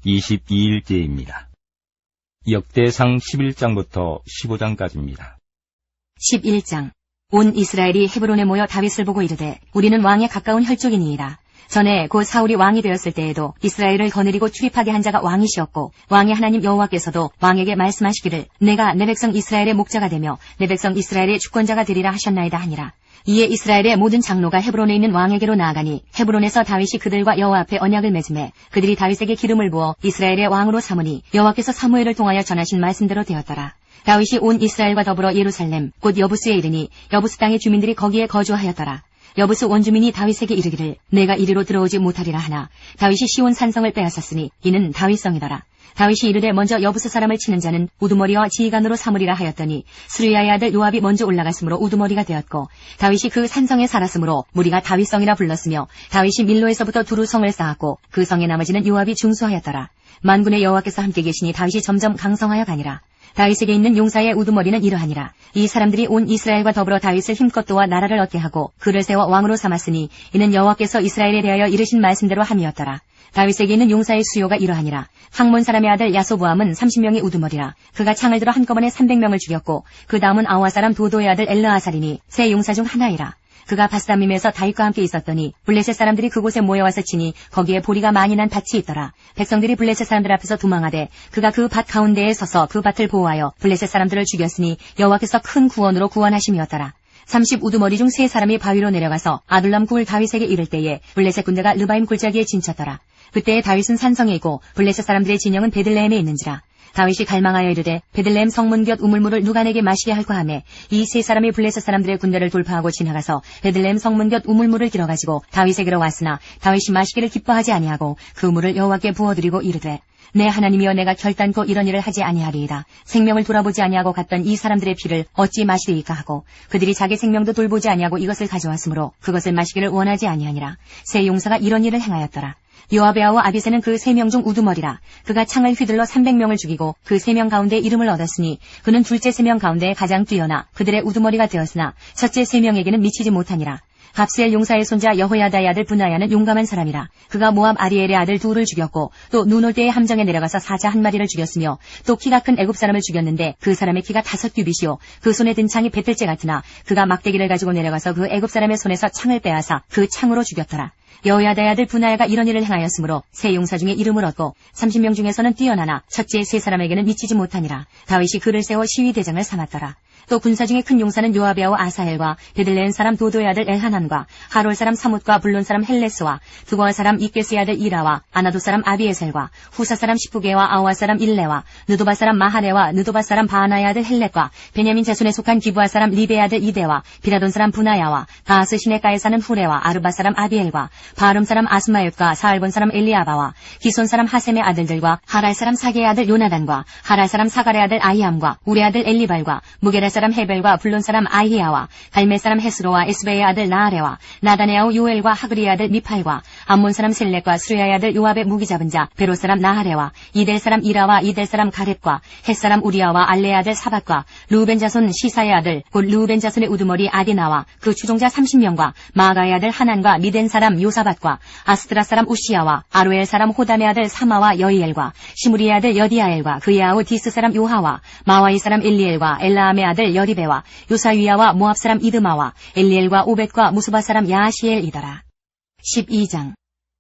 22일째입니다. 역대상 11장부터 15장까지입니다. 11장. 온 이스라엘이 헤브론에 모여 다윗을 보고 이르되 우리는 왕에 가까운 혈족이니이다. 전에 곧 사울이 왕이 되었을 때에도 이스라엘을 거느리고 출입하게 한 자가 왕이시었고 왕의 하나님 여호와께서도 왕에게 말씀하시기를 내가 내 백성 이스라엘의 목자가 되며 내 백성 이스라엘의 주권자가 되리라 하셨나이다 하니라. 이에 이스라엘의 모든 장로가 헤브론에 있는 왕에게로 나아가니 헤브론에서 다윗이 그들과 여호와 앞에 언약을 맺음에 그들이 다윗에게 기름을 부어 이스라엘의 왕으로 삼으니 여호와께서 사무엘을 통하여 전하신 말씀대로 되었더라. 다윗이 온 이스라엘과 더불어 예루살렘 곧 여부스에 이르니 여부스 땅의 주민들이 거기에 거주하였더라. 여부스 원주민이 다윗에게 이르기를 내가 이리로 들어오지 못하리라 하나 다윗이 시온 산성을 빼앗았으니 이는 다윗성이더라. 다윗이 이르되 먼저 여부스 사람을 치는 자는 우두머리와 지휘관으로 삼으리라 하였더니 스루야의 아들 요압이 먼저 올라갔으므로 우두머리가 되었고 다윗이 그 산성에 살았으므로 무리가 다윗성이라 불렀으며 다윗이 밀로에서부터 두루 성을 쌓았고 그 성의 나머지는 요압이 중수하였더라. 만군의 여호와께서 함께 계시니 다윗이 점점 강성하여 가니라. 다윗에게 있는 용사의 우두머리는 이러하니라. 이 사람들이 온 이스라엘과 더불어 다윗을 힘껏 도와 나라를 얻게 하고 그를 세워 왕으로 삼았으니 이는 여호와께서 이스라엘에 대하여 이르신 말씀대로 함이었더라. 다윗에게 있는 용사의 수요가 이러하니라. 학몬 사람의 아들 야소보암은 30명의 우두머리라. 그가 창을 들어 한꺼번에 300명을 죽였고 그 다음은 아와 사람 도도의 아들 엘르아살이니 세 용사 중 하나이라. 그가 바스다밈에서 다윗과 함께 있었더니 블레셋 사람들이 그곳에 모여와서 치니 거기에 보리가 많이 난 밭이 있더라. 백성들이 블레셋 사람들 앞에서 도망하되 그가 그 밭 가운데에 서서 그 밭을 보호하여 블레셋 사람들을 죽였으니 여호와께서 큰 구원으로 구원하심이었더라. 30 우두머리 중 3사람이 바위로 내려가서 아둘람 굴 다윗에게 이를 때에 블레셋 군대가 르바임 골짜기에 진쳤더라. 그때에 다윗은 산성에 있고 블레셋 사람들의 진영은 베들레헴에 있는지라. 다윗이 갈망하여 이르되 베들레헴 성문 곁 우물물을 누가 내게 마시게 할까 하매 이 3사람이 블레셋 사람들의 군대를 돌파하고 지나가서 베들레헴 성문 곁 우물물을 길어가지고 다윗에게로 왔으나 다윗이 마시기를 기뻐하지 아니하고 그 물을 여호와께 부어드리고 이르되 내 하나님이여 내가 결단코 이런 일을 하지 아니하리이다. 생명을 돌아보지 아니하고 갔던 이 사람들의 피를 어찌 마시리이까 하고 그들이 자기 생명도 돌보지 아니하고 이것을 가져왔으므로 그것을 마시기를 원하지 아니하니라. 세 용사가 이런 일을 행하였더라. 요압의 아우 아비새는 그 3명 중 우두머리라. 그가 창을 휘둘러 300명을 죽이고 그 3명 가운데 이름을 얻었으니 그는 둘째 3명 가운데 가장 뛰어나 그들의 우두머리가 되었으나 첫째 3명에게는 미치지 못하니라. 갑스엘 용사의 손자 여호야다의 아들 분하야는 용감한 사람이라. 그가 모압 아리엘의 아들 둘을 죽였고 또 눈 올 때에 함정에 내려가서 사자 1마리를 죽였으며 또 키가 큰 애굽 사람을 죽였는데 그 사람의 키가 5규빗이요 그 손에 든 창이 뱃들째 같으나 그가 막대기를 가지고 내려가서 그 애굽 사람의 손에서 창을 빼앗아 그 창으로 죽였더라. 여호야다의 아들 분하야가 이런 일을 행하였으므로 세 용사 중에 이름을 얻고 30명 중에서는 뛰어나나 첫째 3사람에게는 미치지 못하니라. 다윗이 그를 세워 시위대장을 삼았더라. 또 군사 중에 큰 용사는 요압의 아우 아사헬과 베들레헴 사람 도도의 아들 엘하난과 하롤 사람 사뭇과 블론 사람 헬레스와 두거와 사람 이게스의 아들 이라와 아나도 사람 아비에셀과 후사 사람 시프게와 아와 사람 일레와 느도바 사람 마하레와 느도바 사람 바하나의 아들 헬렛과 베냐민 자손에 속한 기브아 사람 리베의 아들 이데와 비라돈 사람 분하야와 가하스 시내가에 사는 후레와 아르바 사람 아비엘과 바름 사람 아스마옅과 사알본 사람 엘리아바와 기손 사람 하셈의 아들들과 하랄 사람 사게의 아들 요나단과 하랄 사람 사갈의 아들 아히암과 우레 아들 엘리발과 무게라 사람 헤벨과 블론 사람 아히야와 갈멜 사람 헤스로와 에스베의 아들 나아레와 나단의 아우 요엘과 하그리의 아들 미팔과 암몬 사람 셀렉과 수레아의 아들 요압의 무기 잡은 자 베로 사람 나하레와 이델 사람 이라와 이델 사람 가렙과 헷 사람 우리아와 알레의 아들 사밧과 루벤 자손 시사의 아들 곧 루벤 자손의 우두머리 아디나와 그 추종자 30명과 마가의 아들 하난과 미덴 사람 요사밧과 아스드라 사람 우시야와 아로엘 사람 호담의 아들 사마와 여이엘과 시무리의 아들 여디아엘과 그의 아우 디스 사람 요하와 마와이 사람 엘리엘과 엘라암의 아들 여리베와 요사위야와 모압 사람 이드마와 엘리엘과 오벳과 무스바 사람 야시엘이더라. 12장.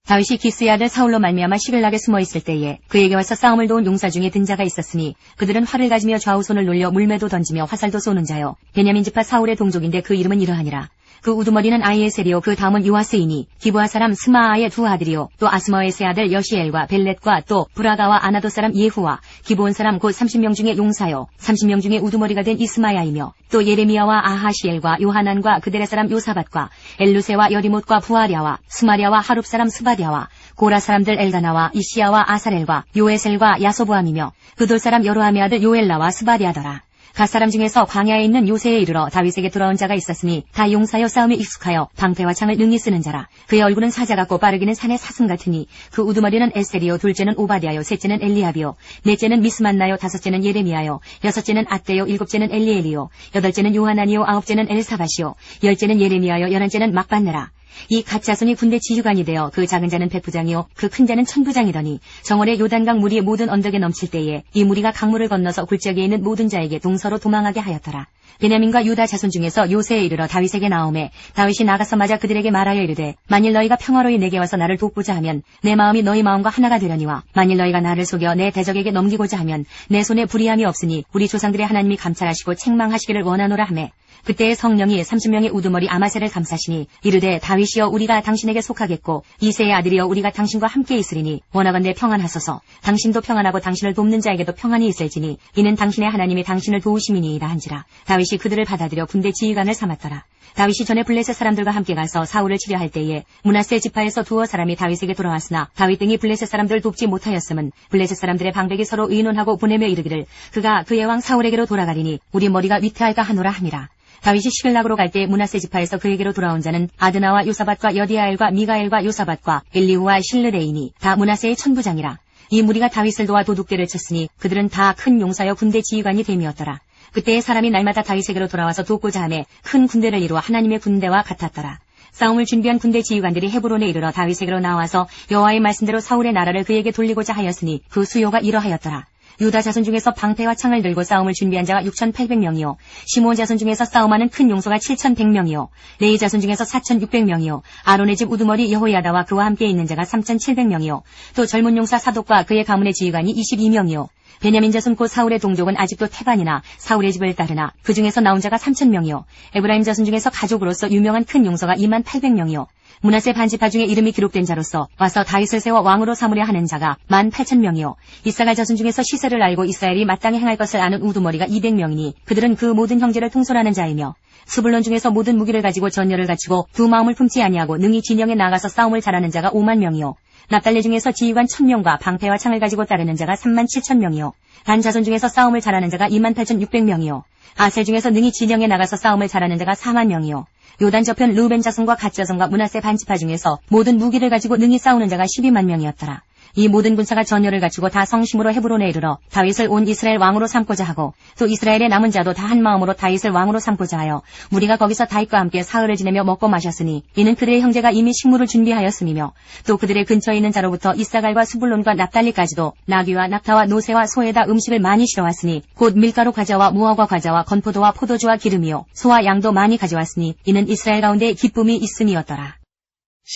다윗이 기스의 아들 사울로 말미암아 시글락에 숨어 있을 때에 그에게 와서 싸움을 도운 용사 중에 든 자가 있었으니 그들은 활을 가지며 좌우손을 놀려 물매도 던지며 화살도 쏘는 자요 베냐민 지파 사울의 동족인데 그 이름은 이러하니라. 그 우두머리는 아이에셀이요 그 다음은 요아스이니 기브아 사람 스마아의 두 아들이요 또 아스마에스의 아들 여시엘과 벨렛과 또 브라가와 아나도 사람 예후와 기브온 사람 곧 30명 중에 용사요 30명 중에 우두머리가 된 이스마야이며 또 예레미야와 아하시엘과 요하난과 그들의 사람 요사밧과 엘루세와 여리못과 부아랴와 스마랴와 하룹 사람 스바랴와 고라 사람들 엘가나와 이시야와 아사렐과 요에셀과 야소보암이며 그돌 사람 여로함의 아들 요엘라와 스바랴더라. 갓사람 중에서 광야에 있는 요새에 이르러 다윗에게 돌아온 자가 있었으니 다 용사여 싸움에 익숙하여 방패와 창을 능히 쓰는 자라. 그의 얼굴은 사자 같고 빠르기는 산의 사슴 같으니 그 우두머리는 에셀이요 둘째는 오바댜요 셋째는 엘리압이요 넷째는 미스만나요 다섯째는 예레미야요 여섯째는 앗대요 일곱째는 엘리엘이요 여덟째는 요하나니요 아홉째는 엘사밧이요 열째는 예레미야요 열한째는 막반네라. 이 갓 자손이 군대 지휘관이 되어 그 작은 자는 백부장이요 그 큰 자는 천부장이더니 정월에 요단강 물이 모든 언덕에 넘칠 때에 이 무리가 강물을 건너서 굴절기에 있는 모든 자에게 동서로 도망하게 하였더라. 베냐민과 유다 자손 중에서 요새에 이르러 다윗에게 나오매 다윗이 나가서 맞아 그들에게 말하여 이르되 만일 너희가 평화로이 내게 와서 나를 돕고자 하면 내 마음이 너희 마음과 하나가 되려니와 만일 너희가 나를 속여 내 대적에게 넘기고자 하면 내 손에 불의함이 없으니 우리 조상들의 하나님이 감찰하시고 책망하시기를 원하노라 하매 그때의 성령이 30명의 우두머리 아마새를 감싸시니 이르되 다윗이여 우리가 당신에게 속하겠고 이새의 아들이여 우리가 당신과 함께 있으리니 원하건대 평안하소서. 당신도 평안하고 당신을 돕는 자에게도 평안이 있을지니 이는 당신의 하나님이 당신을 도우심이니이다 한지라. 다윗이 그들을 받아들여 군대 지휘관을 삼았더라. 다윗이 전에 블레셋 사람들과 함께 가서 사울을 치려할 때에 므낫세 지파에서 두어 사람이 다윗에게 돌아왔으나 다윗 등이 블레셋 사람들을 돕지 못하였음은 블레셋 사람들의 방백이 서로 의논하고 보내며 이르기를 그가 그의 왕 사울에게로 돌아가리니 우리 머리가 위태할까 하노라 하니라. 다윗이 시글락으로 갈 때 므낫세 지파에서 그에게로 돌아온 자는 아드나와 요사밧과 여디아엘과 미가엘과 요사밧과 엘리후와 실르레이니 다 므낫세의 천부장이라. 이 무리가 다윗을 도와 도둑대를 쳤으니 그들은 다 큰 용사여 군대 지휘관이 됨이었더라. 그때의 사람이 날마다 다윗에게로 돌아와서 돕고자 하매 큰 군대를 이루어 하나님의 군대와 같았더라. 싸움을 준비한 군대 지휘관들이 헤브론에 이르러 다윗에게로 나와서 여호와의 말씀대로 사울의 나라를 그에게 돌리고자 하였으니 그 수요가 이러하였더라. 유다 자손 중에서 방패와 창을 들고 싸움을 준비한 자가 6,800명이요. 시므온 자손 중에서 싸움하는 큰 용소가 7,100명이요. 레위 자손 중에서 4,600명이요. 아론의 집 우두머리 여호야다와 그와 함께 있는 자가 3,700명이요. 또 젊은 용사 사독과 그의 가문의 지휘관이 22명이요. 베냐민 자손 곧 사울의 동족은 아직도 태반이나 사울의 집을 따르나 그 중에서 나온 자가 3,000명이요. 에브라임 자손 중에서 가족으로서 유명한 큰 용서가 28,000명이요. 므낫세 반지파 중에 이름이 기록된 자로서 와서 다윗을 세워 왕으로 삼으려 하는 자가 18,000명이요. 이사갈 자손 중에서 시세를 알고 이스라엘이 마땅히 행할 것을 아는 우두머리가 200명이니 그들은 그 모든 형제를 통솔하는 자이며 스불론 중에서 모든 무기를 가지고 전열을 갖추고 두 마음을 품지 아니하고 능히 진영에 나가서 싸움을 잘하는 자가 50,000명이요. 납달리 중에서 지휘관 1,000명과 방패와 창을 가지고 따르는 자가 37,000명이요. 단 자손 중에서 싸움을 잘하는 자가 28,600명이요. 아셀 중에서 능히 진영에 나가서 싸움을 잘하는 자가 40,000명이요. 요단 저편 르우벤 자손과 갓 자손과 므낫세 반지파 중에서 모든 무기를 가지고 능히 싸우는 자가 12만 명이었더라. 이 모든 군사가 전열을 갖추고 다 성심으로 헤브론에 이르러 다윗을 온 이스라엘 왕으로 삼고자 하고 또 이스라엘의 남은 자도 다 한 마음으로 다윗을 왕으로 삼고자 하여 무리가 거기서 다윗과 함께 사흘을 지내며 먹고 마셨으니 이는 그들의 형제가 이미 식물을 준비하였음이며 또 그들의 근처에 있는 자로부터 이사갈과 스불론과 납달리까지도 나귀와 낙타와 노새와 소에다 음식을 많이 실어왔으니 곧 밀가루 과자와 무화과 과자와 건포도와 포도주와 기름이요 소와 양도 많이 가져왔으니 이는 이스라엘 가운데 기쁨이 있음이었더라.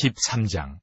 13장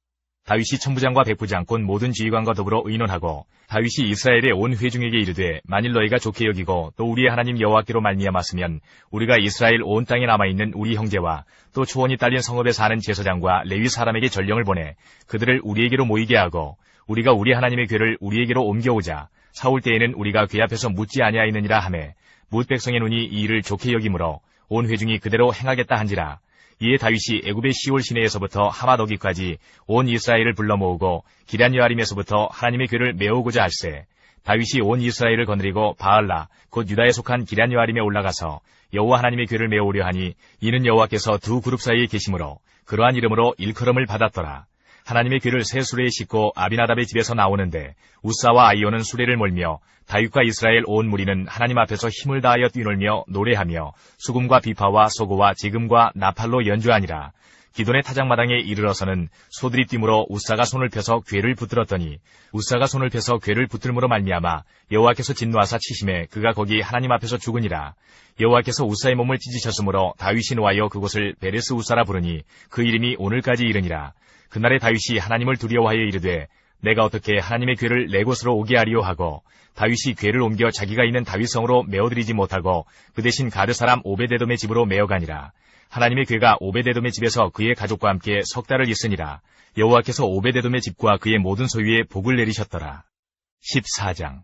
다윗이 천부장과 백부장 곧 모든 지휘관과 더불어 의논하고 다윗이 이스라엘의 온 회중에게 이르되 만일 너희가 좋게 여기고 또 우리의 하나님 여호와께로 말미암았으면 우리가 이스라엘 온 땅에 남아있는 우리 형제와 또 초원이 딸린 성읍에 사는 제사장과 레위 사람에게 전령을 보내 그들을 우리에게로 모이게 하고 우리가 우리 하나님의 궤를 우리에게로 옮겨오자. 사울 때에는 우리가 궤 앞에서 묻지 아니하였느니라 하매 뭇 백성의 눈이 이 일을 좋게 여기므로 온 회중이 그대로 행하겠다 한지라. 이에 다윗이 애굽의 시올 시내에서부터 하맛 어기까지 온 이스라엘을 불러 모으고 기럇여아림에서부터 하나님의 궤를 메우고자 할세. 다윗이 온 이스라엘을 거느리고 바알라 곧 유다에 속한 기럇여아림에 올라가서 여호와 하나님의 궤를 메우려 하니 이는 여호와께서 두 그룹 사이에 계심으로 그러한 이름으로 일컬음을 받았더라. 하나님의 궤를 새 수레에 싣고 아비나답의 집에서 나오는데 우사와 아이오는 수레를 몰며 다윗과 이스라엘 온 무리는 하나님 앞에서 힘을 다하여 뛰놀며 노래하며 수금과 비파와 소고와 지금과 나팔로 연주하니라. 기돈의 타작마당에 이르러서는 소들이 뛰므로 우사가 손을 펴서 궤를 붙들었더니 우사가 손을 펴서 궤를 붙들므로 말미암아 여호와께서 진노하사 치심에 그가 거기 하나님 앞에서 죽으니라. 여호와께서 우사의 몸을 찢으셨으므로 다윗이 노하여 그곳을 베레스 우사라 부르니 그 이름이 오늘까지 이르니라. 그날에 다윗이 하나님을 두려워하여 이르되 내가 어떻게 하나님의 궤를 내 곳으로 오게 하리요 하고 다윗이 궤를 옮겨 자기가 있는 다윗성으로 메어드리지 못하고 그 대신 가드 사람 오베데돔의 집으로 메어가니라. 하나님의 궤가 오베데돔의 집에서 그의 가족과 함께 석 달을 있으니라. 여호와께서 오베데돔의 집과 그의 모든 소유에 복을 내리셨더라. 14장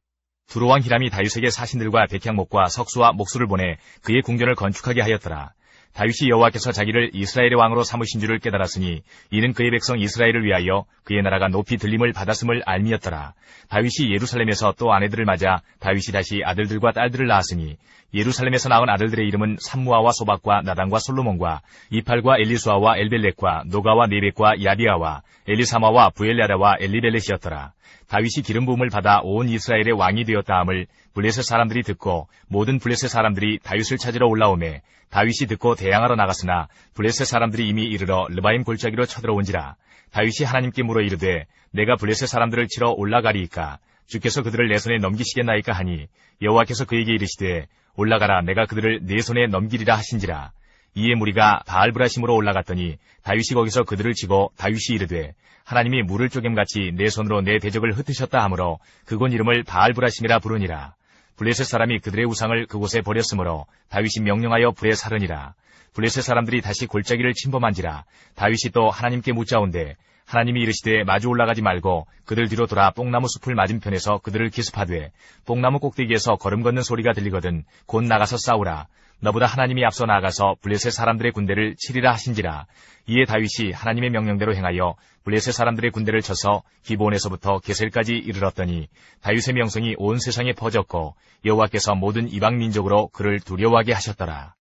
두로왕 히람이 다윗에게 사신들과 백향목과 석수와 목수를 보내 그의 궁전을 건축하게 하였더라. 다윗이 여호와께서 자기를 이스라엘의 왕으로 삼으신 줄을 깨달았으니 이는 그의 백성 이스라엘을 위하여 그의 나라가 높이 들림을 받았음을 알미였더라. 다윗이 예루살렘에서 또 아내들을 맞아 다윗이 다시 아들들과 딸들을 낳았으니 예루살렘에서 낳은 아들들의 이름은 삼무아와 소박과 나단과 솔로몬과 이팔과 엘리수아와 엘벨렉과 노가와 네벡과 야비아와 엘리사마와 부엘야다와 엘리벨렛이었더라. 다윗이 기름 부음을 받아 온 이스라엘의 왕이 되었다함을 블레셋 사람들이 듣고 모든 블레셋 사람들이 다윗을 찾으러 올라오매 다윗이 듣고 대항하러 나갔으나 블레셋 사람들이 이미 이르러 르바임 골짜기로 쳐들어온지라. 다윗이 하나님께 물어 이르되 내가 블레셋 사람들을 치러 올라가리이까 주께서 그들을 내 손에 넘기시겠나이까 하니 여호와께서 그에게 이르시되 올라가라 내가 그들을 내 손에 넘기리라 하신지라. 이에 무리가 바알브라심으로 올라갔더니 다윗이 거기서 그들을 치고 다윗이 이르되 하나님이 물을 쪼갰같이 내 손으로 내 대적을 흩으셨다 하므로 그곳 이름을 바알브라심이라 부르니라. 블레셋 사람이 그들의 우상을 그곳에 버렸으므로 다윗이 명령하여 불에 사르니라. 블레셋 사람들이 다시 골짜기를 침범한지라. 다윗이 또 하나님께 묻자온대 하나님이 이르시되 마주 올라가지 말고 그들 뒤로 돌아 뽕나무 숲을 맞은편에서 그들을 기습하되 뽕나무 꼭대기에서 걸음 걷는 소리가 들리거든 곧 나가서 싸우라. 너보다 하나님이 앞서 나아가서 블레셋 사람들의 군대를 치리라 하신지라. 이에 다윗이 하나님의 명령대로 행하여 블레셋 사람들의 군대를 쳐서 기브온에서부터 게셀까지 이르렀더니 다윗의 명성이 온 세상에 퍼졌고 여호와께서 모든 이방 민족으로 그를 두려워하게 하셨더라.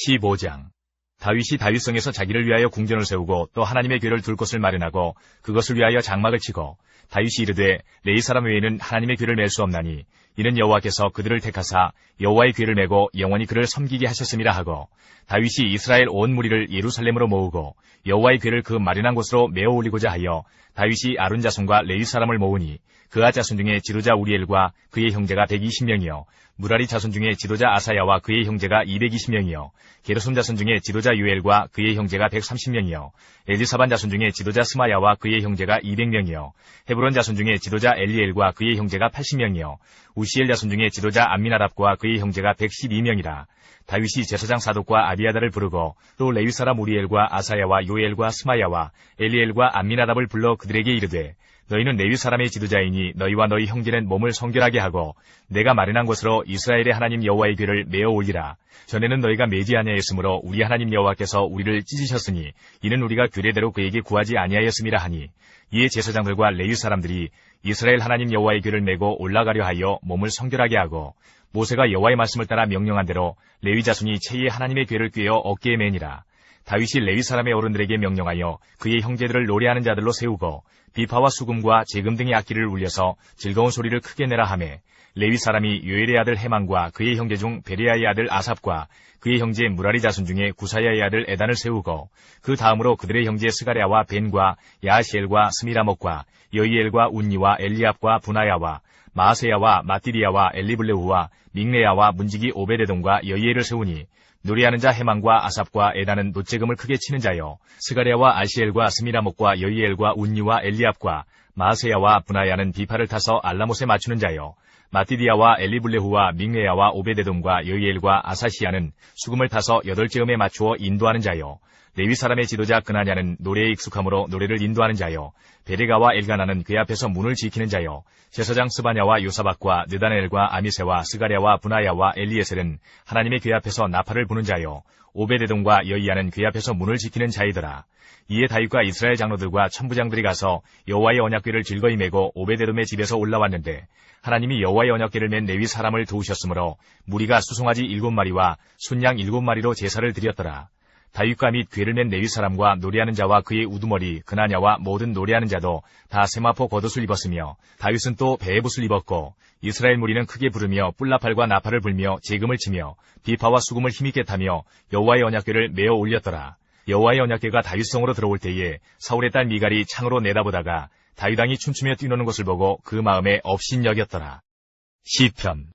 15장. 다윗이 다윗성에서 자기를 위하여 궁전을 세우고 또 하나님의 궤를 둘 곳을 마련하고 그것을 위하여 장막을 치고 다윗이 이르되 레위 사람 외에는 하나님의 궤를 맬 수 없나니 이는 여호와께서 그들을 택하사 여호와의 궤를 메고 영원히 그를 섬기게 하셨음이라 하고 다윗이 이스라엘 온 무리를 예루살렘으로 모으고 여호와의 궤를 그 마련한 곳으로 메어 올리고자 하여 다윗이 아론 자손과 레위 사람을 모으니 그아 자손 중에 지도자 우리엘과 그의 형제가 120명이요 무라리 자손 중에 지도자 아사야와 그의 형제가 220명이요 게르솜 자손 중에 지도자 유엘과 그의 형제가 130명이요 엘리사반 자손 중에 지도자 스마야와 그의 형제가 200명이요 헤브론 자손 중에 지도자 엘리엘과 그의 형제가 80명이요 우시엘 자손 중에 지도자 암미나답과 그의 형제가 112명이라. 다윗이 제사장 사독과 아비아다를 부르고 또 레위 사람 우리엘과 아사야와 요엘과 스마야와 엘리엘과 암미나답을 불러 그들에게 이르되 너희는 레위 사람의 지도자이니 너희와 너희 형제는 몸을 성결하게 하고 내가 마련한 곳으로 이스라엘의 하나님 여호와의 궤를 메어 올리라. 전에는 너희가 매지 아니하였으므로 우리 하나님 여호와께서 우리를 찢으셨으니 이는 우리가 규례대로 그에게 구하지 아니하였음이라 하니 이에 제사장들과 레위 사람들이 이스라엘 하나님 여호와의 궤를 메고 올라가려 하여 몸을 성결하게 하고 모세가 여호와의 말씀을 따라 명령한 대로 레위 자손이 채에 하나님의 궤를 꿰어 어깨에 매니라. 다윗이 레위 사람의 어른들에게 명령하여 그의 형제들을 노래하는 자들로 세우고 비파와 수금과 재금 등의 악기를 울려서 즐거운 소리를 크게 내라 하매 레위 사람이 요엘의 아들 헤만과 그의 형제 중 베레야의 아들 아삽과 그의 형제 무라리 자손 중에 구사야의 아들 에단을 세우고 그 다음으로 그들의 형제 스가랴와 벤과 야시엘과 스미라목과 여이엘과 운니와 엘리압과 분하야와 마아세야와 마띠리야와 엘리블레후와 믹레야와 문지기 오베데돔과 여이엘을 세우니 노래하는 자 헤만과 아삽과 에단은 노재금을 크게 치는 자요 스가랴와 아시엘과 스미라목과 여이엘과 운니와 엘리압과 마아세야와 분하야는 비파를 타서 알라못에 맞추는 자요 마띠디야와 엘리블레후와 믹레야와 오베데돔과 여이엘과 아사시야는 수금을 타서 8재음에 맞추어 인도하는 자요 레위 사람의 지도자 그나냐는 노래에 익숙함으로 노래를 인도하는 자요 베레가와 엘가나는 그 앞에서 문을 지키는 자요 제사장 스바냐와 요사박과 느다넬과 아미세와 스가랴와 분하야와 엘리에셀은 하나님의 궤 앞에서 나팔을 부는 자요 오베데돔과 여이야는 궤 앞에서 문을 지키는 자이더라. 이에 다윗과 이스라엘 장로들과 천부장들이 가서 여호와의 언약궤를 즐거이 메고 오베데돔의 집에서 올라왔는데 하나님이 여호와의 언약궤를 맨 레위 사람을 도우셨으므로 무리가 수송아지 7마리와 순양 7마리로 제사를 드렸더라. 다윗과 및 궤를 맨 레위 사람과 노래하는 자와 그의 우두머리 그나냐와 모든 노래하는 자도 다 세마포 겉옷을 입었으며 다윗은 또 베에봇을 입었고 이스라엘 무리는 크게 부르며 뿔나팔과 나팔을 불며 재금을 치며 비파와 수금을 힘있게 타며 여호와의 언약궤를 메어 올렸더라. 여호와의 언약궤가 다윗성으로 들어올 때에 사울의 딸 미갈이 창으로 내다보다가 다윗 왕이 춤추며 뛰노는 것을 보고 그 마음에 업신여겼더라. 시편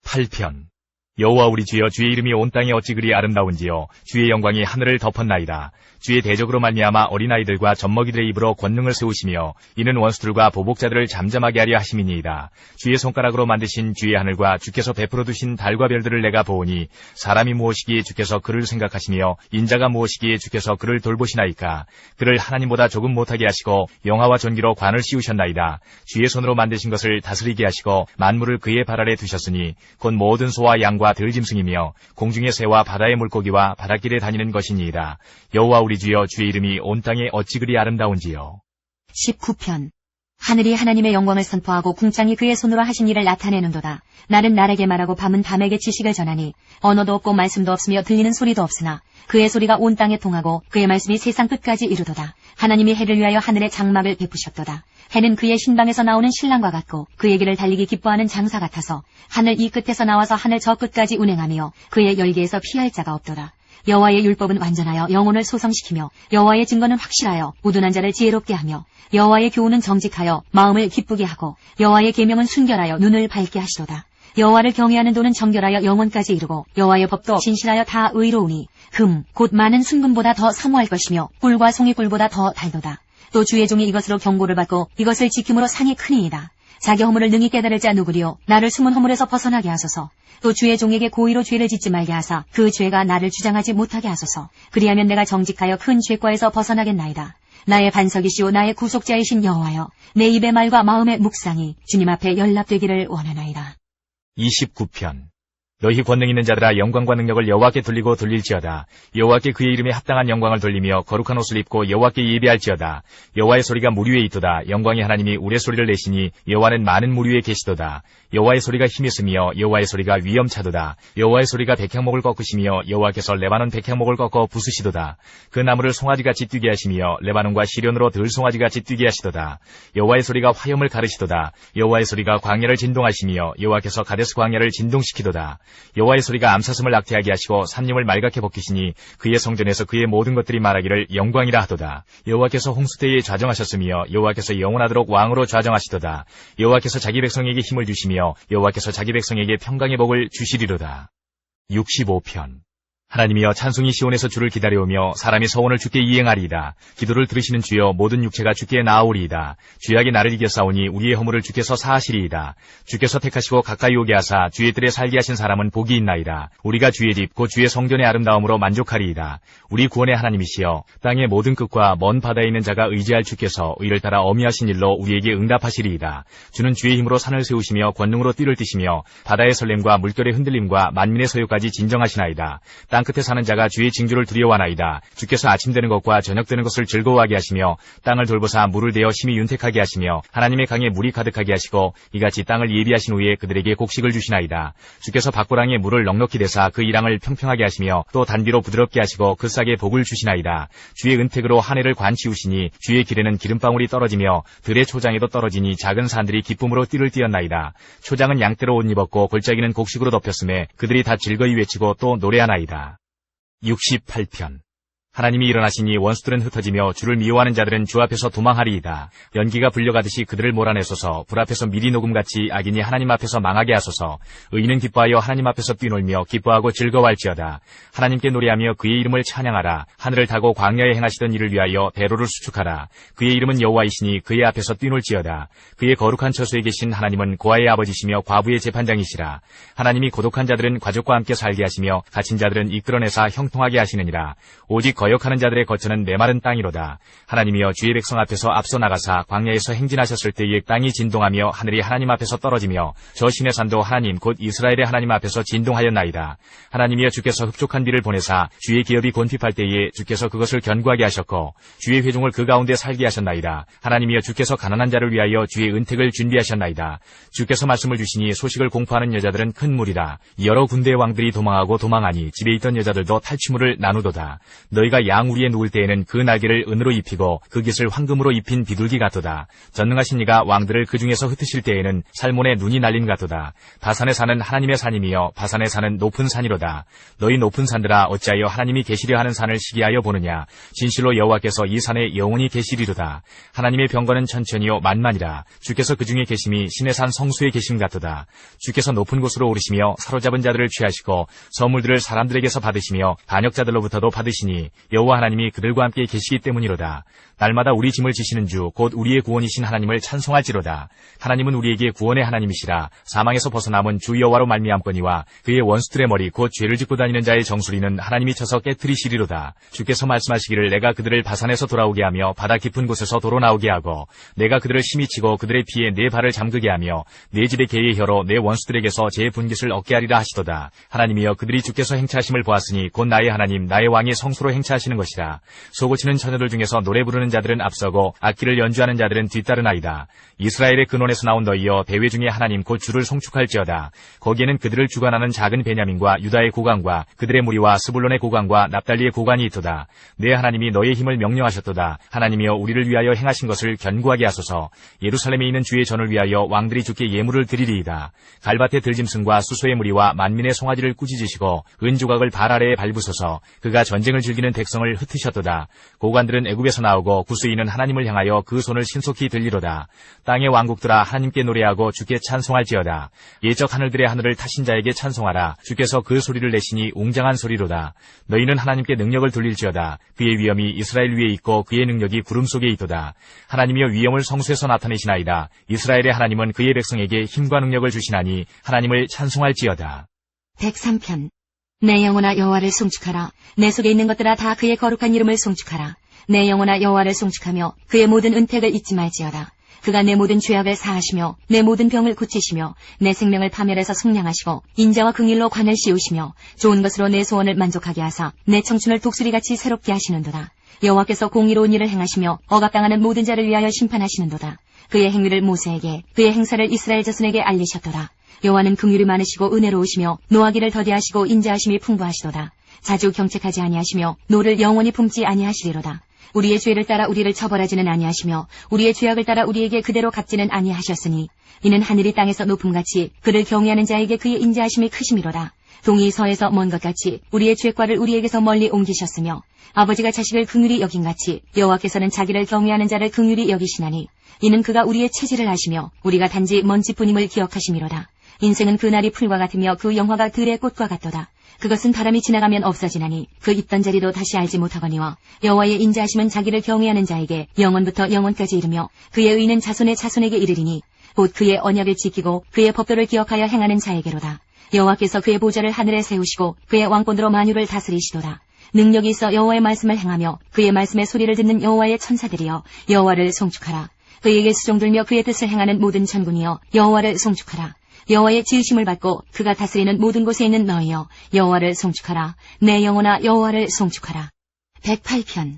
8편. 여호와 우리 주여 주의 이름이 온 땅에 어찌 그리 아름다운지요 주의 영광이 하늘을 덮었나이다. 주의 대적으로 말미암아 어린아이들과 젖먹이들의 입으로 권능을 세우시며 이는 원수들과 보복자들을 잠잠하게 하려 하심이니이다. 주의 손가락으로 만드신 주의 하늘과 주께서 베풀어 두신 달과 별들을 내가 보오니 사람이 무엇이기에 주께서 그를 생각하시며 인자가 무엇이기에 주께서 그를 돌보시나이까. 그를 하나님보다 조금 못하게 하시고 영화와 존귀로 관을 씌우셨나이다. 주의 손으로 만드신 것을 다스리게 하시고 만물을 그의 발 아래 두셨으니 곧 모든 소와 양과 들짐승이며 공중의 새와 바다의 물고기와 바닷길에 다니는 것이니이다. 여호와 우리 주여 주의 이름이 온 땅에 어찌 그리 아름다운지요. 19편. 하늘이 하나님의 영광을 선포하고 궁창이 그의 손으로 하신 일을 나타내는도다. 날은 날에게 말하고 밤은 밤에게 지식을 전하니 언어도 없고 말씀도 없으며 들리는 소리도 없으나 그의 소리가 온 땅에 통하고 그의 말씀이 세상 끝까지 이르도다. 하나님이 해를 위하여 하늘에 장막을 베푸셨도다. 해는 그의 신방에서 나오는 신랑과 같고 그의 길을 달리기 기뻐하는 장사 같아서 하늘 이 끝에서 나와서 하늘 저 끝까지 운행하며 그의 열기에서 피할 자가 없도다. 여호와의 율법은 완전하여 영혼을 소성시키며 여호와의 증거는 확실하여 우둔한 자를 지혜롭게 하며 여호와의 교훈은 정직하여 마음을 기쁘게 하고 여호와의 계명은 순결하여 눈을 밝게 하시도다. 여호와를 경외하는 도는 정결하여 영혼까지 이르고 여호와의 법도 진실하여 다 의로우니 금 곧 많은 순금보다 더 사모할 것이며 꿀과 송이꿀보다 더 달도다. 또 주의 종이 이것으로 경고를 받고 이것을 지킴으로 상이 크니이다. 자기 허물을 능히 깨달을 자 누구리요. 나를 숨은 허물에서 벗어나게 하소서. 또 주의 종에게 고의로 죄를 짓지 말게 하사 그 죄가 나를 주장하지 못하게 하소서. 그리하면 내가 정직하여 큰 죄과에서 벗어나겠나이다. 나의 반석이시오 나의 구속자이신 여호와여, 내 입의 말과 마음의 묵상이 주님 앞에 연락되기를 원하나이다. 29편. 너희 권능 있는 자들아 영광과 능력을 여호와께 돌리고 돌릴지어다. 여호와께 그의 이름에 합당한 영광을 돌리며 거룩한 옷을 입고 여호와께 예배할지어다. 여호와의 소리가 물 위에 있도다. 영광의 하나님이 우레소리를 내시니 여호와는 많은 물 위에 계시도다. 여호와의 소리가 힘이 있으며 여호와의 소리가 위엄차도다. 여호와의 소리가 백향목을 꺾으시며 여호와께서 레바논 백향목을 꺾어 부수시도다. 그 나무를 송아지같이 뛰게 하시며 레바논과 시련으로 들송아지같이 뛰게 하시도다. 여호와의 소리가 화염을 가르시도다. 여호와의 소리가 광야를 진동하시며 여호와께서 가데스 광야를 진동시키도다. 여호와의 소리가 암사슴을 낙태하게 하시고 산림을 말갛게 벗기시니 그의 성전에서 그의 모든 것들이 말하기를 영광이라 하도다. 여호와께서 홍수 때에 좌정하셨으며 여호와께서 영원하도록 왕으로 좌정하시도다. 여호와께서 자기 백성에게 힘을 주시며 여호와께서 자기 백성에게 평강의 복을 주시리로다. 65편. 하나님이여 찬송이 시온에서 주를 기다려오며 사람이 서원을 주께 이행하리이다. 기도를 들으시는 주여 모든 육체가 주께 나아오리이다. 죄악이 나를 이겨 싸우니 우리의 허물을 주께서 사하시리이다. 주께서 택하시고 가까이 오게 하사 주의 뜰에 살게 하신 사람은 복이 있나이다. 우리가 주의 집 곧 주의 성전의 아름다움으로 만족하리이다. 우리 구원의 하나님이시여 땅의 모든 끝과 먼 바다에 있는 자가 의지할 주께서 의를 따라 어미하신 일로 우리에게 응답하시리이다. 주는 주의 힘으로 산을 세우시며 권능으로 띠를 띠시며 바다의 설렘과 물결의 흔들림과 만민의 소요까지 진정하시나이다. 땅끝에 사는 자가 주의 징조를 두려워하나이다. 주께서 아침 되는 것과 저녁 되는 것을 즐거워하게 하시며 땅을 돌보사 물을 대어 심히 윤택하게 하시며 하나님의 강에 물이 가득하게 하시고 이같이 땅을 예비하신 후에 그들에게 곡식을 주시나이다. 주께서 밭고랑에 물을 넉넉히 대사 그 이랑을 평평하게 하시며 또 단비로 부드럽게 하시고 그 싹에 복을 주시나이다. 주의 은택으로 한 해를 관치우시니 주의 길에는 기름방울이 떨어지며 들의 초장에도 떨어지니 작은 산들이 기쁨으로 띠를 띠었나이다. 초장은 양떼로 옷 입었고 골짜기는 곡식으로 덮였음에 그들이 다 즐거이 외치고 또 노래하나이다. 68편. 하나님이 일어나시니 원수들은 흩어지며 주를 미워하는 자들은 주 앞에서 도망하리이다. 연기가 불려가듯이 그들을 몰아내소서. 불 앞에서 미리 녹음같이 악인이 하나님 앞에서 망하게 하소서. 의인은 기뻐하여 하나님 앞에서 뛰놀며 기뻐하고 즐거워할지어다. 하나님께 노래하며 그의 이름을 찬양하라. 하늘을 타고 광야에 행하시던 일을 위하여 대로를 수축하라. 그의 이름은 여호와이시니 그의 앞에서 뛰놀지어다. 그의 거룩한 처소에 계신 하나님은 고아의 아버지시며 과부의 재판장이시라. 하나님이 고독한 자들은 가족과 함께 살게 하시며 갇힌 자들은 이끌어내사 형통하게 하시느니라. 오직 거역하는 자들의 거처는 메마른 땅이로다. 하나님이여 주의 백성 앞에서 앞서 나가사 광야에서 행진하셨을 때에 땅이 진동하며 하늘이 하나님 앞에서 떨어지며 저 신의 산도 하나님 곧 이스라엘의 하나님 앞에서 진동하였나이다. 하나님이여 주께서 흡족한 비를 보내사 주의 기업이 곤핍할 때에 주께서 그것을 견고하게 하셨고 주의 회중을 그 가운데 살게 하셨나이다. 하나님이여 주께서 가난한 자를 위하여 주의 은택을 준비하셨나이다. 주께서 말씀을 주시니 소식을 공포하는 여자들은 큰 무리다. 여러 군대의 왕들이 도망하고 도망하니 집에 있던 여자들도 탈취물을 나누도다. 너희가 양우리에 누울 때에는 그 날개를 은으로 입히고 그 깃을 황금으로 입힌 비둘기 같도다. 전능하신 이가 왕들을 그 중에서 흩으실 때에는 살몬의 눈이 날린 같도다. 바산에 사는 하나님의 산이며 바산에 사는 높은 산이로다. 너희 높은 산들아 어찌하여 하나님이 계시려 하는 산을 시기하여 보느냐. 진실로 여호와께서 이 산에 영원히 계시리로다. 하나님의 병거는 천천히요 만만이라. 주께서 그 중에 계심이 신의 산 성수에 계심 같도다. 주께서 높은 곳으로 오르시며 사로잡은 자들을 취하시고 선물들을 사람들에게서 받으시며 반역자들로부터도 받으시니 여호와 하나님이 그들과 함께 계시기 때문이로다. 날마다 우리 짐을 지시는 주 곧 우리의 구원이신 하나님을 찬송할지로다. 하나님은 우리에게 구원의 하나님이시라. 사망에서 벗어남은 주 여호와로 말미암거니와 그의 원수들의 머리 곧 죄를 짓고 다니는 자의 정수리는 하나님이 쳐서 깨트리시리로다. 주께서 말씀하시기를 내가 그들을 바산에서 돌아오게 하며 바다 깊은 곳에서 도로 나오게 하고 내가 그들을 심히 치고 그들의 피에 내 발을 잠그게 하며 내 집의 개의 혀로 내 원수들에게서 제 분깃을 얻게 하리라 하시도다. 하나님이여 그들이 주께서 행차하심을 보았으니 곧 나의 하나님 나의 왕이 성소로 행차 통치하시는 것이라. 소고치는 처녀들 중에서 노래 부르는 자들은 앞서고 악기를 연주하는 자들은 뒤따르나이다. 이스라엘의 근원에서 나온 너희여 대회 중에 하나님 곧 주를 송축할지어다. 거기에는 그들을 주관하는 작은 베냐민과 유다의 고관과 그들의 무리와 스불론의 고관과 납달리의 고관이 있도다. 내 하나님이 너의 힘을 명령하셨도다. 하나님이여 우리를 위하여 행하신 것을 견고하게 하소서. 예루살렘에 있는 주의 전을 위하여 왕들이 주께 예물을 드리리이다. 갈밭의 들짐승과 수소의 무리와 만민의 송아지를 꾸짖으시고 은조각을 발 아래에 밟으소서. 그가 전쟁을 즐기는 백성을 흩으셨도다. 고관들은 애굽에서 나오고 구스인은 하나님을 향하여 그 손을 신속히 들리로다. 땅의 왕국들아 하나님께 노래하고 주께 찬송할지어다. 예적 하늘들의 하늘을 타신 자에게 찬송하라. 주께서 그 소리를 내시니 웅장한 소리로다. 너희는 하나님께 능력을 돌릴지어다. 그의 위엄이 이스라엘 위에 있고 그의 능력이 구름 속에 있도다. 하나님이여 위엄을 성수에서 나타내시나이다. 이스라엘의 하나님은 그의 백성에게 힘과 능력을 주시나니 하나님을 찬송할지어다. 103편. 내 영혼아 여호와를 송축하라. 내 속에 있는 것들아 다 그의 거룩한 이름을 송축하라. 내 영혼아 여호와를 송축하며 그의 모든 은택을 잊지 말지어다. 그가 내 모든 죄악을 사하시며 내 모든 병을 고치시며 내 생명을 파멸해서 속량하시고 인자와 긍휼로 관을 씌우시며 좋은 것으로 내 소원을 만족하게 하사 내 청춘을 독수리같이 새롭게 하시는도다. 여호와께서 공의로운 일을 행하시며 억압당하는 모든 자를 위하여 심판하시는도다. 그의 행위를 모세에게 그의 행사를 이스라엘 자손에게 알리셨도다. 여호와는 긍휼이 많으시고 은혜로우시며 노하기를 더디하시고 인자하심이 풍부하시도다. 자주 경책하지 아니하시며 노를 영원히 품지 아니하시리로다. 우리의 죄를 따라 우리를 처벌하지는 아니하시며 우리의 죄악을 따라 우리에게 그대로 갚지는 아니하셨으니 이는 하늘이 땅에서 높음같이 그를 경외하는 자에게 그의 인자하심이 크심이로다. 동이 서에서 먼 것 같이 우리의 죄과를 우리에게서 멀리 옮기셨으며 아버지가 자식을 긍휼히 여긴같이 여호와께서는 자기를 경외하는 자를 긍휼히 여기시나니 이는 그가 우리의 체질을 아시며 우리가 단지 먼지뿐임을 기억하심이로다. 인생은 그날이 풀과 같으며 그 영화가 들의 꽃과 같도다. 그것은 바람이 지나가면 없어지나니 그 있던 자리도 다시 알지 못하거니와 여호와의 인자하심은 자기를 경외하는 자에게 영원부터 영원까지 이르며 그의 의는 자손의 자손에게 이르리니 곧 그의 언약을 지키고 그의 법도를 기억하여 행하는 자에게로다. 여호와께서 그의 보좌를 하늘에 세우시고 그의 왕권으로 만유를 다스리시도다. 능력이 있어 여호와의 말씀을 행하며 그의 말씀의 소리를 듣는 여호와의 천사들이여 여호와를 송축하라. 그에게 수종들며 그의 뜻을 행하는 모든 전군이여 여호와를 송축하라. 여호와의 지으심을 받고 그가 다스리는 모든 곳에 있는 너희여 여호와를 송축하라. 내 영혼아 여호와를 송축하라. 108편.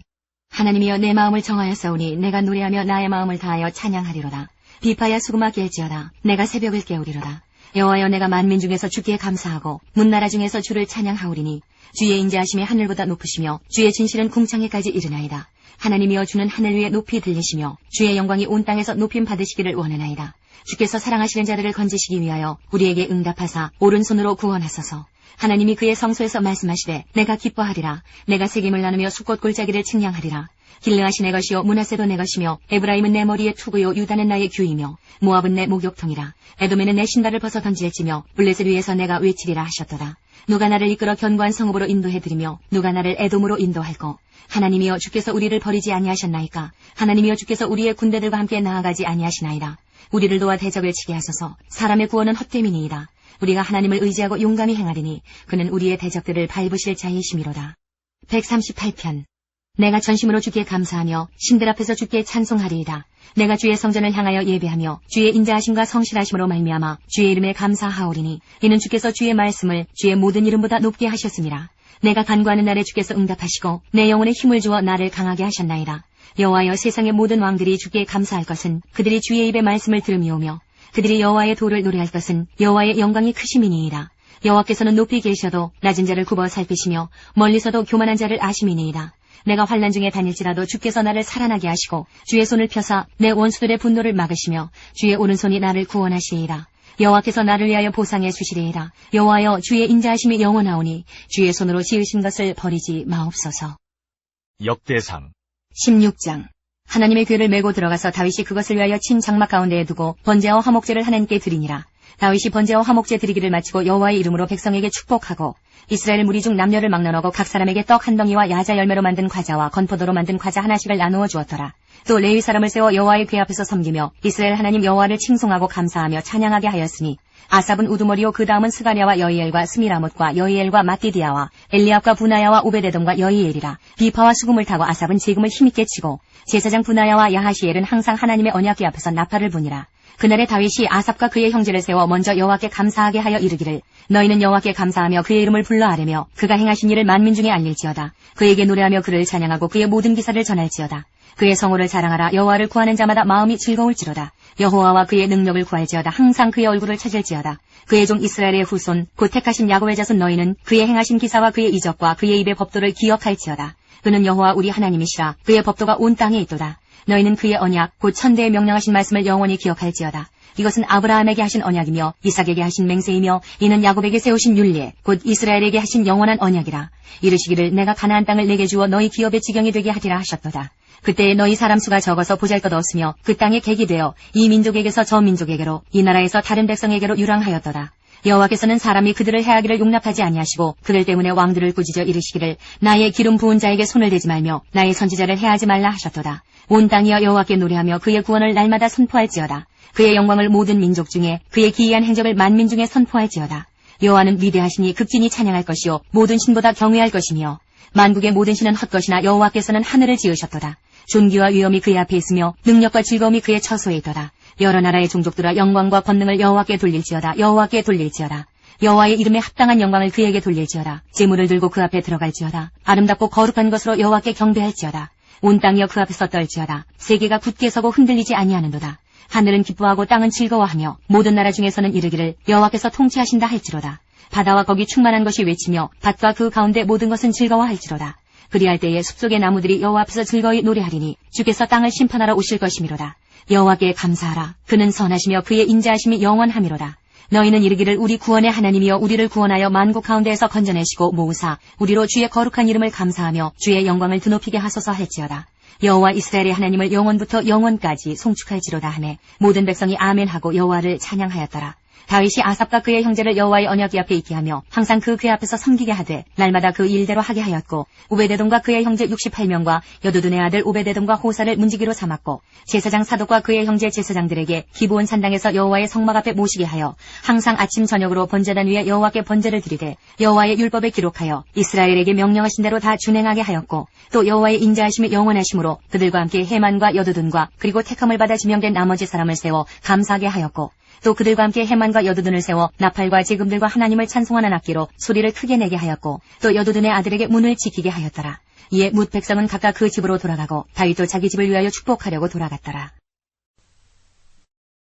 하나님이여 내 마음을 정하였사오니 내가 노래하며 나의 마음을 다하여 찬양하리로다. 비파야 수금아 깰지어다. 내가 새벽을 깨우리로다. 여호와여 내가 만민 중에서 주께 감사하고 문나라 중에서 주를 찬양하오리니 주의 인자하심이 하늘보다 높으시며 주의 진실은 궁창에까지 이르나이다. 하나님이여 주는 하늘 위에 높이 들리시며 주의 영광이 온 땅에서 높임 받으시기를 원하나이다. 주께서 사랑하시는 자들을 건지시기 위하여 우리에게 응답하사 오른손으로 구원하소서. 하나님이 그의 성소에서 말씀하시되 내가 기뻐하리라. 내가 책임을 나누며 숫꽃 골짜기를 측량하리라. 길르앗이 내 것이요 므낫세도 내 것이며 에브라임은 내 머리의 투구요 유다는 나의 규이며 모압은 내 목욕통이라. 에돔에는 내 신발을 벗어 던질지며 블레셋 위에서 내가 외치리라 하셨도다. 누가 나를 이끌어 견고한 성읍으로 인도해드리며 누가 나를 에돔으로 인도할꼬. 하나님이여 주께서 우리를 버리지 아니하셨나이까. 하나님이여 주께서 우리의 군대들과 함께 나아가지 아니하시나이다. 우리를 도와 대적을 치게 하소서. 사람의 구원은 헛됨이니이다. 우리가 하나님을 의지하고 용감히 행하리니 그는 우리의 대적들을 밟으실 자이심이로다. 138편. 내가 전심으로 주께 감사하며 신들 앞에서 주께 찬송하리이다. 내가 주의 성전을 향하여 예배하며 주의 인자하심과 성실하심으로 말미암아 주의 이름에 감사하오리니 이는 주께서 주의 말씀을 주의 모든 이름보다 높게 하셨음이라. 내가 간구하는 날에 주께서 응답하시고 내 영혼에 힘을 주어 나를 강하게 하셨나이다. 여호와여 세상의 모든 왕들이 주께 감사할 것은 그들이 주의 입의 말씀을 들음이오며 그들이 여호와의 도를 노래할 것은 여호와의 영광이 크심이니이다. 여호와께서는 높이 계셔도 낮은 자를 굽어 살피시며 멀리서도 교만한 자를 아심이니이다. 내가 환난 중에 다닐지라도 주께서 나를 살아나게 하시고 주의 손을 펴사 내 원수들의 분노를 막으시며 주의 오른손이 나를 구원하시리이다. 여호와께서 나를 위하여 보상해 주시리이다. 여호와여 주의 인자하심이 영원하오니 주의 손으로 지으신 것을 버리지 마옵소서. 역대상 16장. 하나님의 궤를 메고 들어가서 다윗이 그것을 위하여 친 장막 가운데에 두고 번제와 화목제를 하나님께 드리니라. 다윗이 번제와 화목제 드리기를 마치고 여호와의 이름으로 백성에게 축복하고 이스라엘 무리 중 남녀를 막론하고 각 사람에게 떡 한 덩이와 야자 열매로 만든 과자와 건포도로 만든 과자 하나씩을 나누어 주었더라. 또 레위 사람을 세워 여호와의 궤 앞에서 섬기며 이스라엘 하나님 여호와를 칭송하고 감사하며 찬양하게 하였으니 아삽은 우두머리요 그 다음은 스가랴와 여이엘과 스미라못과 여이엘과 마띠디아와 엘리압과 부나야와 오베데돔과 여이엘이라. 비파와 수금을 타고 아삽은 재금을 힘있게 치고 제사장 부나야와 야하시엘은 항상 하나님의 언약궤 앞에서 나팔을 부니라. 그날에 다윗이 아삽과 그의 형제를 세워 먼저 여호와께 감사하게 하여 이르기를 너희는 여호와께 감사하며 그의 이름을 불러 아뢰며 그가 행하신 일을 만민 중에 알릴지어다. 그에게 노래하며 그를 찬양하고 그의 모든 기사를 전할지어다. 그의 성호를 자랑하라. 여호와를 구하는 자마다 마음이 즐거울지로다. 여호와와 그의 능력을 구할지어다. 항상 그의 얼굴을 찾을지어다. 그의 종 이스라엘의 후손 곧 택하신 야곱의 자손 너희는 그의 행하신 기사와 그의 이적과 그의 입의 법도를 기억할지어다. 그는 여호와 우리 하나님이시라. 그의 법도가 온 땅에 있도다. 너희는 그의 언약 곧 천대에 명령하신 말씀을 영원히 기억할지어다. 이것은 아브라함에게 하신 언약이며 이삭에게 하신 맹세이며 이는 야곱에게 세우신 율례 곧 이스라엘에게 하신 영원한 언약이라. 이르시기를 내가 가나안 땅을 내게 주어 너희 기업의 지경이 되게 하리라 하셨도다. 그때에 너희 사람 수가 적어서 보잘것없으며 그 땅에 객이 되어 이 민족에게서 저 민족에게로 이 나라에서 다른 백성에게로 유랑하였도다. 여호와께서는 사람이 그들을 해하기를 용납하지 아니하시고 그들 때문에 왕들을 꾸짖어 이르시기를 나의 기름 부은 자에게 손을 대지 말며 나의 선지자를 해하지 말라 하셨도다. 온 땅이여 여호와께 노래하며 그의 구원을 날마다 선포할지어다. 그의 영광을 모든 민족 중에 그의 기이한 행적을 만민 중에 선포할지어다. 여호와는 위대하시니 극진히 찬양할 것이요 모든 신보다 경외할 것이며 만국의 모든 신은 헛것이나 여호와께서는 하늘을 지으셨도다. 존귀와 위엄이 그의 앞에 있으며 능력과 즐거움이 그의 처소에 있도다. 여러 나라의 종족들아 영광과 권능을 여호와께 돌릴지어다. 여호와께 돌릴지어다. 여호와의 이름에 합당한 영광을 그에게 돌릴지어다. 제물을 들고 그 앞에 들어갈지어다. 아름답고 거룩한 것으로 여호와께 경배할지어다. 온 땅이여 그 앞에서 떨지어다. 세계가 굳게 서고 흔들리지 아니하는도다. 하늘은 기뻐하고 땅은 즐거워하며 모든 나라 중에서는 이르기를 여호와께서 통치하신다 할지로다. 바다와 거기 충만한 것이 외치며 밭과 그 가운데 모든 것은 즐거워할지로다. 그리할 때에 숲속의 나무들이 여호와 앞에서 즐거이 노래하리니 주께서 땅을 심판하러 오실 것이미로다. 여호와께 감사하라. 그는 선하시며 그의 인자하심이 영원하미로다. 너희는 이르기를 우리 구원의 하나님이여 우리를 구원하여 만국 가운데에서 건져내시고 모으사 우리로 주의 거룩한 이름을 감사하며 주의 영광을 드높이게 하소서 할지어다. 여호와 이스라엘의 하나님을 영원부터 영원까지 송축할지로다 하매 모든 백성이 아멘하고 여호와를 찬양하였더라. 다윗이 아삽과 그의 형제를 여호와의 언약궤 앞에 있게 하며 항상 그 궤 앞에서 섬기게 하되 날마다 그 일대로 하게 하였고 오베데돔과 그의 형제 68명과 여두둔의 아들 오베데돔과 호사를 문지기로 삼았고 제사장 사독과 그의 형제 제사장들에게 기브온 산당에서 여호와의 성막 앞에 모시게 하여 항상 아침 저녁으로 번제단 위에 여호와께 번제를 드리되 여호와의 율법에 기록하여 이스라엘에게 명령하신 대로 다 준행하게 하였고 또 여호와의 인자하심이 영원하심으로 그들과 함께 헤만과 여두둔과 그리고 택함을 받아 지명된 나머지 사람을 세워 감사하게 하였고 또 그들과 함께 헤만과 여두둔을 세워 나팔과 제금들과 하나님을 찬송하는 악기로 소리를 크게 내게 하였고 또 여두둔의 아들에게 문을 지키게 하였더라. 이에 뭇 백성은 각각 그 집으로 돌아가고 다윗도 자기 집을 위하여 축복하려고 돌아갔더라.